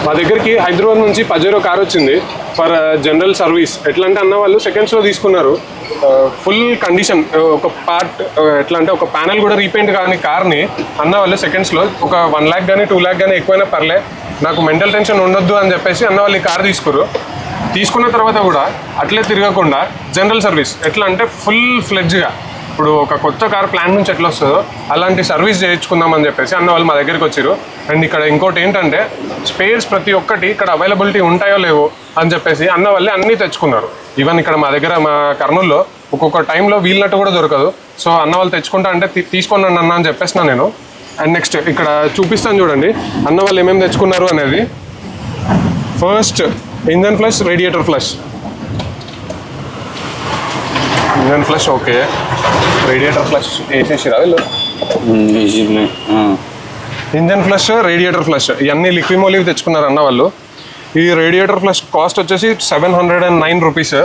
మా దగ్గరికి హైదరాబాద్ నుంచి పజేరో కార్ వచ్చింది ఫర్ జనరల్ సర్వీస్. ఎట్లా అంటే అన్న వాళ్ళు సెకండ్స్లో తీసుకున్నారు. ఫుల్ కండిషన్, ఒక పార్ట్ ఎట్లా అంటే ఒక ప్యానల్ కూడా రీపెయింట్ కానీ కార్ని అన్న వాళ్ళు సెకండ్స్లో ఒక 1 lakh కానీ 2 lakh కానీ ఎక్కువైనా పర్లే, నాకు మెంటల్ టెన్షన్ ఉండొద్దు అని చెప్పేసి అన్న వాళ్ళు ఈ కార్ తీసుకున్న తర్వాత కూడా అట్లే తిరగకుండా జనరల్ సర్వీస్ ఎట్లా అంటే ఫుల్ ఫ్లెడ్జ్గా ఇప్పుడు ఒక కొత్త కార్ ప్లాన్ నుంచి ఎట్లా వస్తుందో అలాంటి సర్వీస్ చేయించుకుందామని చెప్పేసి అన్న వాళ్ళు మా దగ్గరికి వచ్చారు. అండ్ ఇక్కడ ఇంకోటి ఏంటంటే స్పేర్స్ ప్రతి ఒక్కటి ఇక్కడ అవైలబిలిటీ ఉంటాయో లేవో అని చెప్పేసి అన్న వాళ్ళే అన్నీ తెచ్చుకున్నారు. ఈవెన్ ఇక్కడ మా దగ్గర మా కర్నూల్లో ఒక్కొక్క టైంలో వీళ్ళనట్టు కూడా దొరకదు. సో అన్న వాళ్ళు తెచ్చుకుంటా అంటే తీసుకోండి అన్న అని చెప్పేసిన నేను. అండ్ నెక్స్ట్ ఇక్కడ చూపిస్తాను చూడండి అన్న వాళ్ళు ఏమేమి తెచ్చుకున్నారు అనేది. First engine flush, radiator flush. Engine flush okay, radiator flush వేసేసిరా వీళ్ళు. ఇంజన్ ఫ్లష్, రేడియేటర్ ఫ్లష్ ఇవన్నీ లిక్విమోలివ్ తెచ్చుకున్నారు అన్న వాళ్ళు. ఈ రేడియేటర్ ఫ్లష్ కాస్ట్ వచ్చేసి 709 రూపీస్.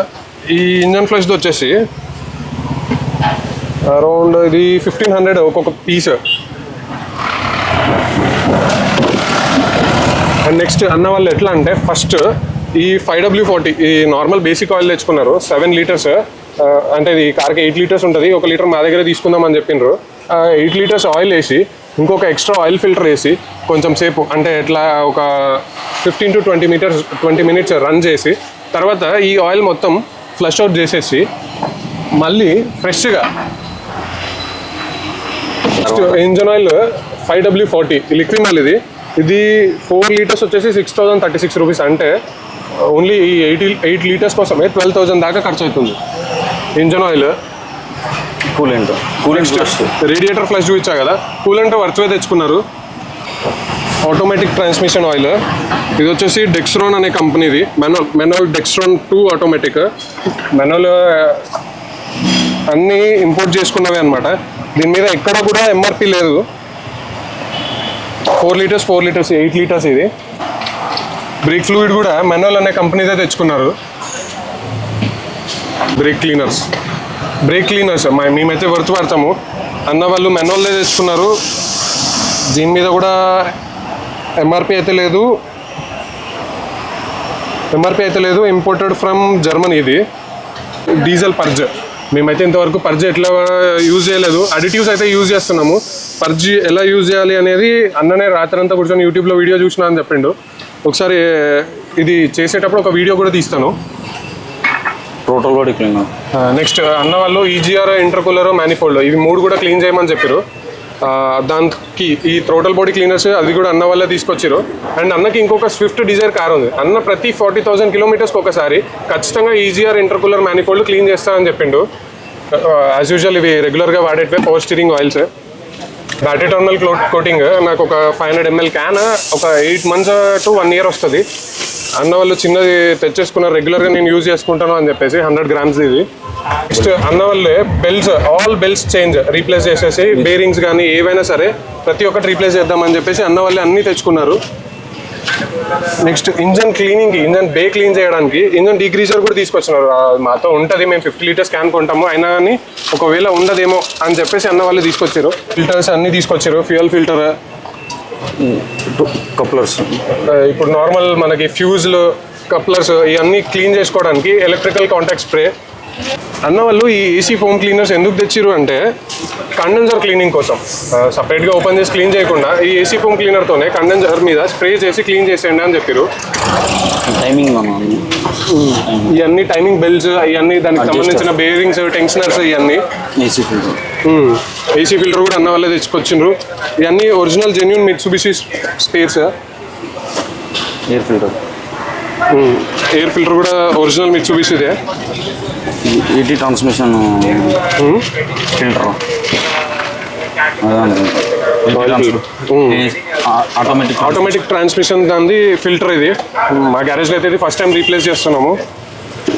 ఈ ఇంజన్ ఫ్లష్ది వచ్చేసి అరౌండ్ ఇది 1500 ఒక్కొక్క పీస్. అండ్ నెక్స్ట్ అన్న వాళ్ళు ఎట్లా అంటే ఫస్ట్ ఈ 5W40 ఈ నార్మల్ బేసిక్ ఆయిల్ తెచ్చుకున్నారు 7 లీటర్స్. అంటే ఇది కార్కి 8 లీటర్స్ ఉంటుంది, 1 లీటర్ మా దగ్గర తీసుకుందామని చెప్పిండ్రు. 8 లీటర్స్ ఆయిల్ వేసి ఇంకొక ఎక్స్ట్రా ఆయిల్ ఫిల్టర్ వేసి కొంచెం సేపు అంటే ఎట్లా ఒక 15 to 20 minutes రన్ చేసి తర్వాత ఈ ఆయిల్ మొత్తం ఫ్లష్ అవుట్ చేసేసి మళ్ళీ ఫ్రెష్గా engine oil 5W40 liquid oil ఇది 4 లీటర్స్ వచ్చేసి 6036 రూపీస్. అంటే ఓన్లీ ఈ 8 లీటర్స్ కోసమే 12,000 దాకా ఖర్చు అవుతుంది engine oil. Coolant radiator flush చూపించా కదా, కూలెంట్ వర్చువే తెచ్చుకున్నారు. ఆటోమేటిక్ ట్రాన్స్మిషన్ ఆయిల్ ఇది వచ్చేసి డెక్స్ట్రాన్ అనే కంపెనీది, మెనోల్ డెక్స్ట్రాన్ 2 ఆటోమేటిక్. మెనోల్ అన్నీ ఇంపోర్ట్ చేసుకున్నవే అనమాట. దీని మీద ఎక్కడ కూడా ఎంఆర్పి లేదు. 4 లీటర్స్ 8 లీటర్స్ ఇది. బ్రేక్ ఫ్లూయిడ్ కూడా మెనోల్ అనే కంపెనీదే తెచ్చుకున్నారు. బ్రేక్ క్లీనర్స్ మేమైతే వర్త్ వాడతాము, అన్న వాళ్ళు మెనోల్దే తెచ్చుకున్నారు. దీని మీద కూడా ఎంఆర్పి అయితే లేదు, ఇంపోర్టెడ్ ఫ్రమ్ జర్మనీ. ఇది డీజిల్ పర్జ్. మేమైతే ఇంతవరకు పర్జ్ ఎట్లా యూజ్ చేయలేదు, అడిటివ్స్ అయితే యూజ్ చేస్తున్నాము. పర్జ్ ఎలా యూజ్ చేయాలి అనేది అన్ననే రాత్రంతా కూర్చొని యూట్యూబ్లో వీడియో చూసినా అని చెప్పిండు. ఒకసారి ఇది చేసేటప్పుడు ఒక వీడియో కూడా తీస్తాను. Total body cleaner. నెక్స్ట్ అన్న వాళ్ళు ఈజీఆర్, ఇంటర్కూలర్, మ్యానిఫోల్డ్ ఇవి 3 కూడా క్లీన్ చేయమని చెప్పారు. దానికి ఈ టోటల్ బాడీ క్లీనర్స్ అది కూడా అన్న వాళ్ళే తీసుకొచ్చారు. అండ్ అన్నకి ఇంకొక స్విఫ్ట్ డిజైర్ కార్ ఉంది. అన్న ప్రతి 40,000 కిలోమీటర్స్కి ఒకసారి ఖచ్చితంగా ఈజీఆర్, ఇంటర్కూలర్, మ్యానిఫోల్డ్ క్లీన్ చేస్తానని చెప్పిండు. యాజ్ యూజువల్ ఇవి రెగ్యులర్గా వాడేటివే. Power steering oils, battery terminal coating నాకు ఒక 500 ml క్యాన్ ఒక 8 months to 1 year వస్తుంది. అన్న వాళ్ళు చిన్నది తెచ్చేసుకున్నారు, రెగ్యులర్గా నేను యూజ్ చేసుకుంటాను అని చెప్పేసి 100 grams ఇది. నెక్స్ట్ అన్న వాళ్ళే ఆల్ బెల్ట్స్ చేంజ్ రీప్లేస్ చేసేసి బేరింగ్స్ కానీ ఏవైనా సరే ప్రతి ఒక్కటి రీప్లేస్ చేద్దామని చెప్పేసి అన్న వాళ్ళే అన్నీ తెచ్చుకున్నారు. నెక్స్ట్ ఇంజన్ బే క్లీన్ చేయడానికి ఇంజన్ డీగ్రీజర్ కూడా తీసుకొచ్చినారు. మాతో ఉంటుంది, మేము 50 లీటర్స్ క్యాన్ కొంటాము, అయినా కానీ ఒకవేళ ఉండదేమో అని చెప్పేసి అన్న వాళ్ళు తీసుకొచ్చారు. ఫిల్టర్స్ అన్నీ తీసుకొచ్చారు. ఫ్యూయల్ ఫిల్టర్, కప్లర్స్, ఇప్పుడు నార్మల్ మనకి ఫ్యూజ్లు, కప్లర్స్ ఇవన్నీ క్లీన్ చేసుకోవడానికి ఎలక్ట్రికల్ కాంటాక్ట్ స్ప్రే. అన్న వాళ్ళు ఈ ఏసీ ఫోమ్ క్లీనర్స్ ఎందుకు తెచ్చిరు అంటే కండెన్సర్ క్లీనింగ్ కోసం. సపరేట్గా ఓపెన్ చేసి క్లీన్ చేయకుండా ఈ ఏసీ ఫోమ్ క్లీనర్తోనే కండెన్సర్ మీద స్ప్రే చేసి క్లీన్ చేసేయండి అని చెప్పారు. ఇవన్నీ టైమింగ్ బెల్ట్స్, ఇవన్నీ దానికి సంబంధించిన బేరింగ్స్, టెన్షనర్స్, ఇవన్నీ ఏసీ ఫిల్టర్ కూడా అన్న వాళ్ళే తెచ్చుకొచ్చిండ్రు. ఇవన్నీ original genuine Mitsubishi spares. Air filter కూడా ఒరిజినల్ మిట్సుబిషిదే. ET transmission filter, automatic transmission దాని ఫిల్టర్ ఇది. మా గ్యారేజ్లో అయితే ఇది ఫస్ట్ టైం రీప్లేస్ చేస్తున్నాము.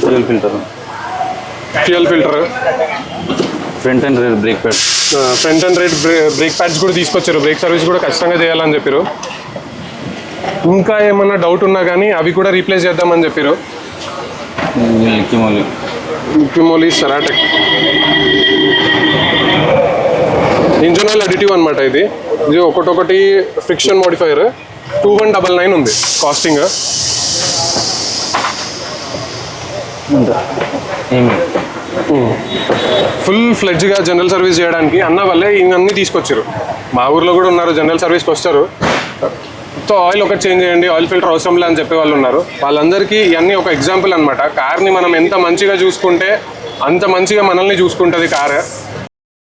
Fuel filter, front and rear brake pads కూడా తీసుకొచ్చారు. బ్రేక్ సర్వీస్ కూడా ఖచ్చితంగా చేయాలని చెప్పారు. ఇంకా ఏమన్నా డౌట్ ఉన్నా కానీ అవి కూడా రీప్లేస్ చేద్దామని చెప్పారు. లిక్విమోలి, సెరాటెక్ ఇంజన్ ఆయిల్ అడిటివ్ అనమాట. ఇది ఒకటొకటి ఫ్రిక్షన్ మోడిఫైయర్. 2199 ఉంది కాస్టింగ్. అంతే ఏమి ఫుల్ ఫ్లెడ్జ్గా జనరల్ సర్వీస్ చేయడానికి అన్న వల్లే ఇవన్నీ తీసుకొచ్చారు. మా ఊర్లో కూడా ఉన్నారు జనరల్ సర్వీస్కి వస్తారు, సో ఆయిల్ ఒకటి చేంజ్ చేయండి, ఆయిల్ ఫిల్టర్ అవసరం లే అని చెప్పే వాళ్ళు ఉన్నారు. వాళ్ళందరికీ ఇవన్నీ ఒక ఎగ్జాంపుల్ అనమాట. కార్ని మనం ఎంత మంచిగా చూసుకుంటే అంత మంచిగా మనల్ని చూసుకుంటుంది కార్.